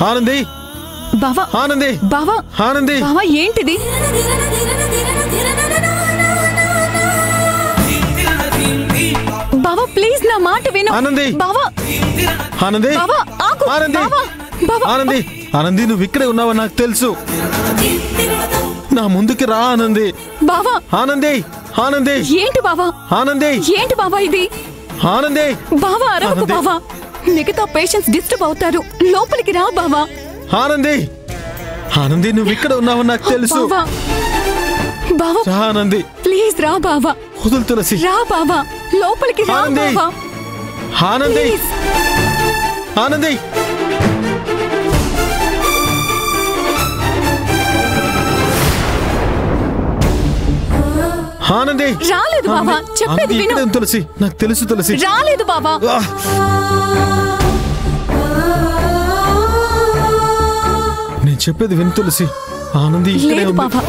ఆనంది బావా ఆనంది బావా ఆనంది బావా ఏంటిది? బావా ప్లీజ్ నా మాట విను. ఆనంది బావా ఆనంది బావా ఆగు. ఆనంది బావా బావా ఆనంది ఆనంది నువ్వు ఇక్కడే ఉన్నావని నాకు తెలుసు. నా ముందుకి రా ఆనంది. బావా ఆనంది ఆనంది ఏంటి బావా? ఆనంది ఏంటి బావా ఇది? ఆనంది బావా అరవకు ఆనంది. బావా, మిగతా పేషెంట్స్ డిస్టర్బ్ అవుతారు. లోపలికి రా బావా. ఆనంది ఆనంది నువ్వు ఇక్కడ ఉన్నావని నాకు తెలుసు. బావా బావా రా ఆనంది. ప్లీజ్ రా బావా. వదులు తులసి. రా బావా, లోపలికి రా ఆనంది. బావా. ఆనంది ప్లీజ్. ఆనంది ఆనంది రాలేదు బావా, చెప్పేది విను. ఇక్కడే ఉంది తులసి, నాకు తెలుసు తులసి. రాలేదు బావా. నేను చెప్పేది విను తులసి. ఆనంది ఇక్కడే లేదు ఉంది. బావా.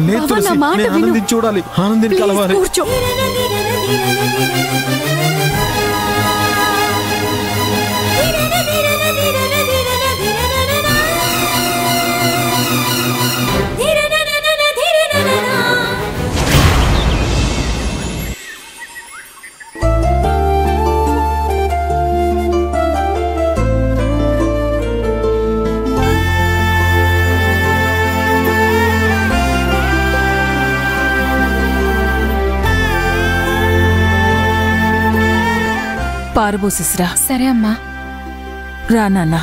లేదు బావా, తులసి, నా మాట నేను విను. ఆనందిని చూడాలి. ఆనందిని ప్లీజ్ కలవాలి. కూర్చో. పారబోసిస్రా. సరే అమ్మా. రా నాన్న.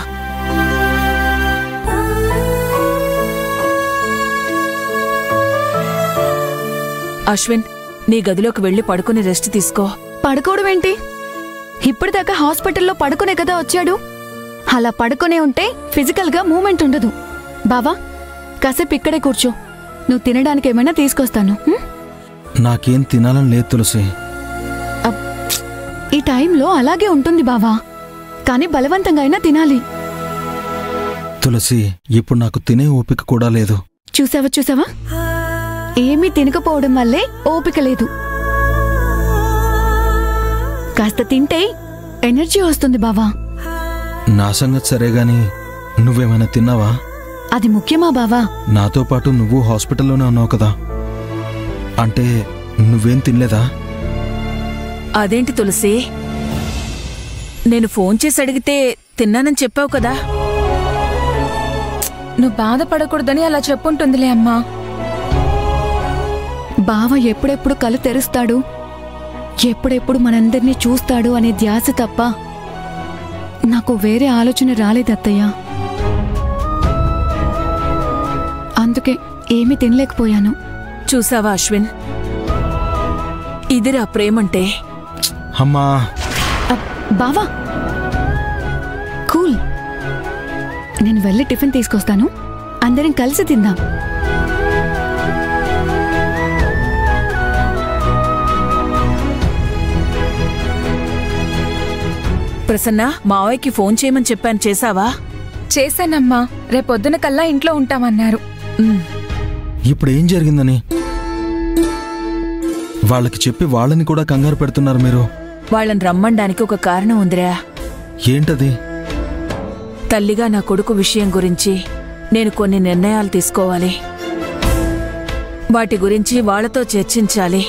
అశ్విన్, నీ గదిలోకి వెళ్లి పడుకుని రెస్ట్ తీసుకో. పడుకోవడం ఏంటి? ఇప్పటిదాకా హాస్పిటల్లో పడుకునే కదా వచ్చాడు. అలా పడుకునే ఉంటే ఫిజికల్ గా మూమెంట్ ఉండదు. బావా కాసేపు ఇక్కడే కూర్చో, నువ్వు తినడానికి ఏమైనా తీసుకొస్తాను. నాకేం తినాలని లేదు తులసి. ఈ టైంలో అలాగే ఉంటుంది బావా, కానీ బలవంతంగా అయినా తినాలి. తులసి ఇప్పుడు నాకు తినే ఓపిక కూడా లేదు. చూసావా చూసావా, ఏమీ తినకపోవడం వల్లే ఓపిక లేదు. కాస్త తింటే ఎనర్జీ వస్తుంది బావా. నా సంగతి సరే గాని నువ్వేమైనా తిన్నావా? అది ముఖ్యమా బావా? నాతో పాటు నువ్వు హాస్పిటల్లోనే ఉన్నావు కదా, అంటే నువ్వేం తినలేదా? అదేంటి తులసి, నేను ఫోన్ చేసి అడిగితే తిన్నానని చెప్పావు కదా. నువ్వు బాధపడకూడదని అలా చెప్పుంటుందిలే అమ్మా. బావ ఎప్పుడెప్పుడు కళ్ళు తెరుస్తాడు, ఎప్పుడెప్పుడు మనందరినీ చూస్తాడు అనే ధ్యాస తప్ప నాకు వేరే ఆలోచన రాలేదత్తయ్య. అందుకే ఏమీ తినలేకపోయాను. చూసావా అశ్విన్, ఇదిరా ప్రేమంటే. అమ్మా బావా కూల్, నేను వెళ్ళి టిఫిన్ తీసుకొస్తాను, అందరం కలిసి తిందాం. ప్రసన్న, మావయ్యకి ఫోన్ చేయమని చెప్పాను, చేసావా? చేశానమ్మా, రేపొద్దున కల్లా ఇంట్లో ఉంటామన్నారు. ఇప్పుడు ఏం జరిగిందని వాళ్ళకి చెప్పి వాళ్ళని కూడా కంగారు పెడుతున్నారు మీరు. వాళ్ళని రమ్మండానికి ఒక కారణం ఉందిరా. ఏంటది? తల్లిగా నా కొడుకు విషయం గురించి నేను కొన్ని నిర్ణయాలు తీసుకోవాలి. వాటి గురించి వాళ్లతో చర్చించాలి.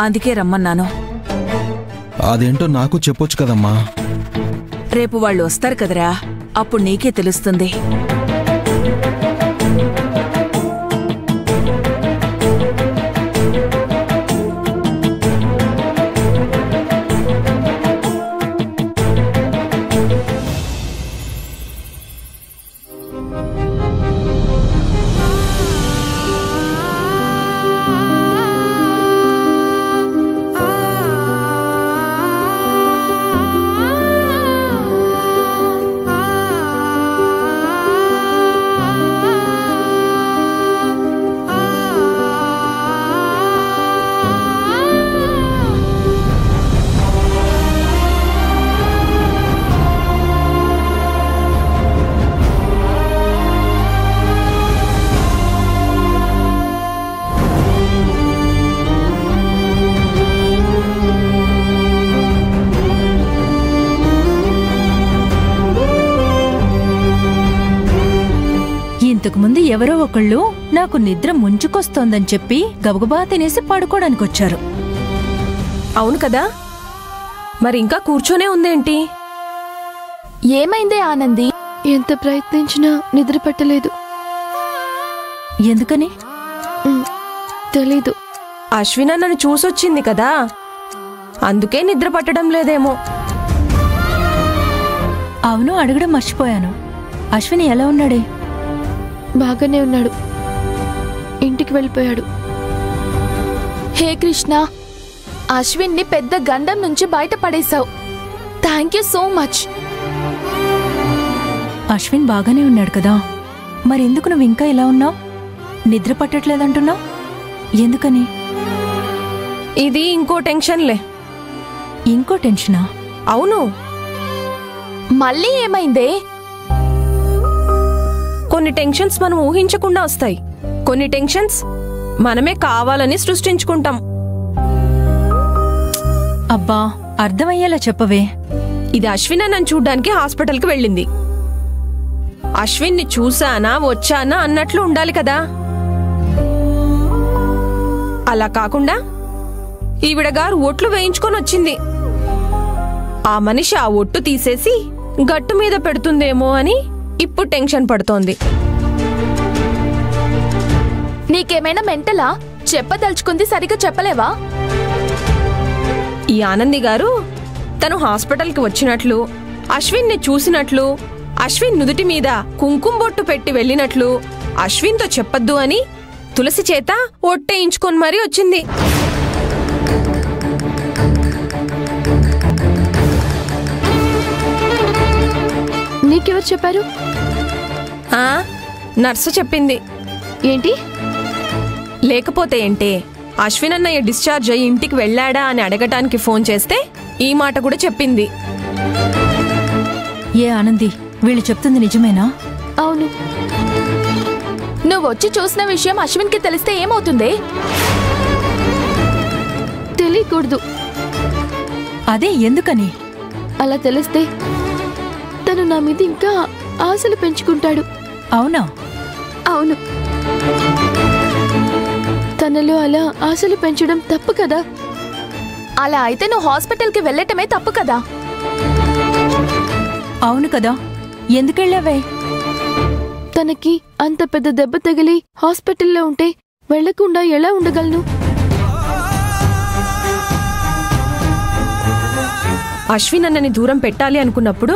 అందుకే రమ్మన్నాను. అదేంటో నాకు చెప్పొచ్చు కదమ్మా. రేపు వాళ్ళు వస్తారు కదరా, అప్పుడు నీకే తెలుస్తుంది. ఎవరో ఒకళ్ళు నాకు నిద్ర ముంచుకొస్తోందని చెప్పి గబగబా తినేసి పడుకోవడానికొచ్చారు. అవును కదా, మరి ఇంకా కూర్చొనే ఉందేంటి? ఏమైందే ఆనంది? ఎంత ప్రయత్నించినా నిద్ర పట్టలేదు. ఎందుకని? తెలీదు. అశ్విన నన్ను చూసొచ్చింది కదా, అందుకే నిద్ర పట్టడం లేదేమో. అవును, అడగడం మర్చిపోయాను. అశ్విని ఎలా ఉన్నాడే? బాగానే ఉన్నాడు. ఇంటికి వెళ్ళిపోయాడు. హే కృష్ణ, అశ్విన్ని పెద్ద గండం నుంచి బయటపడేశావు. Thank you so much. Ashwin బాగానే ఉన్నాడు కదా, మరెందుకు నువ్వు ఇంకా ఇలా ఉన్నావు? నిద్ర పట్టట్లేదంటున్నావు, ఎందుకని? ఇది ఇంకో టెన్షన్లే. ఇంకో టెన్షనా? అవును. మళ్ళీ ఏమైందే? కొన్ని టెన్షన్స్ మనం ఊహించకుండా వస్తాయి. కొన్ని టెన్షన్స్ మనమే కావాలని సృష్టించుకుంటాం. అబ్బా, అర్థమయ్యేలా చెప్పవే. ఇది అశ్విన్ నన్ను చూడ్డానికి హాస్పిటల్కి వెళ్ళింది. అశ్విన్ని చూసానా వచ్చానా అన్నట్లు ఉండాలి కదా. అలా కాకుండా ఈవిడ గారు ఒట్లు వేయించుకొని వచ్చింది. ఆ మనిషి ఆ ఒట్టు తీసేసి గట్టు మీద పెడుతుందేమో అని ఇప్పుడు టెన్షన్ పడుతోంది. నీకేమైనా మెంటలా? చెప్పదలుచుకుంది సరిగ్గా చెప్పలేవా? ఈ ఆనంది గారు తను హాస్పిటల్కి వచ్చినట్లు, అశ్విన్ని చూసినట్లు, అశ్విన్ నుదుటి మీద కుంకుమ బొట్టు పెట్టి వెళ్ళినట్లు అశ్విన్తో చెప్పొద్దు అని తులసి చేత ఒట్టేయించుకొని మరీ వచ్చింది. నీకెవరు చెప్పారు? నర్సు చెప్పింది. ఏంటి? లేకపోతే ఏంటే, అశ్విన్ అన్నయ్య డిశ్చార్జ్ అయ్యి ఇంటికి వెళ్ళాడా అని అడగటానికి ఫోన్ చేస్తే ఈ మాట కూడా చెప్పింది. ఏ ఆనంది, వీళ్ళు చెప్తుంది నిజమేనా? అవును. నువ్వు వచ్చి చూసిన విషయం అశ్విన్కి తెలిస్తే ఏమవుతుంది? తెలియకూడదు. అదే ఎందుకని? అలా తెలిస్తే తను నా మీద ఇంకా ఆశలు పెంచుకుంటాడు. అవునా? అవును. తనలో అలా ఆశలు పెంచడం తప్పు కదా. అలా అయితే నువ్వు హాస్పిటల్కి వెళ్ళటమే తప్పు కదా. అవును కదా, ఎందుకెళ్ళావే? తనకి అంత పెద్ద దెబ్బ తగిలి హాస్పిటల్లో ఉంటే వెళ్లకుండా ఎలా ఉండగలను? అశ్విన్ అన్నని దూరం పెట్టాలి అనుకున్నప్పుడు,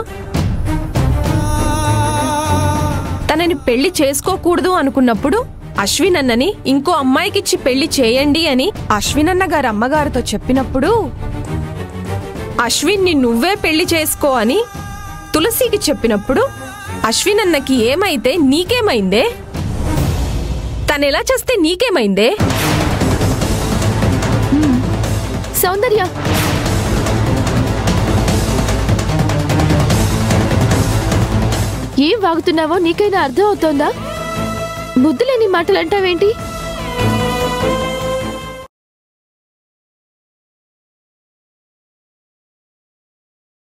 తనని పెళ్లి చేసుకోకూడదు అనుకున్నప్పుడు, అశ్విన్ అన్నని ఇంకో అమ్మాయికిచ్చి పెళ్లి చేయండి అని అశ్విన్ అన్న గారి అమ్మగారితో చెప్పినప్పుడు, అశ్విన్ని నువ్వే పెళ్లి చేసుకో అని తులసికి చెప్పినప్పుడు, అశ్విన్ అన్నకి ఏమైతే నీకేమైందే? తనెలా చేస్తే నీకేమైందే? సౌందర్య, ఏం వాగుతున్నావో నీకైనా అర్థం అవుతోందా? బుద్ధులేని మాటలంటావేంటి?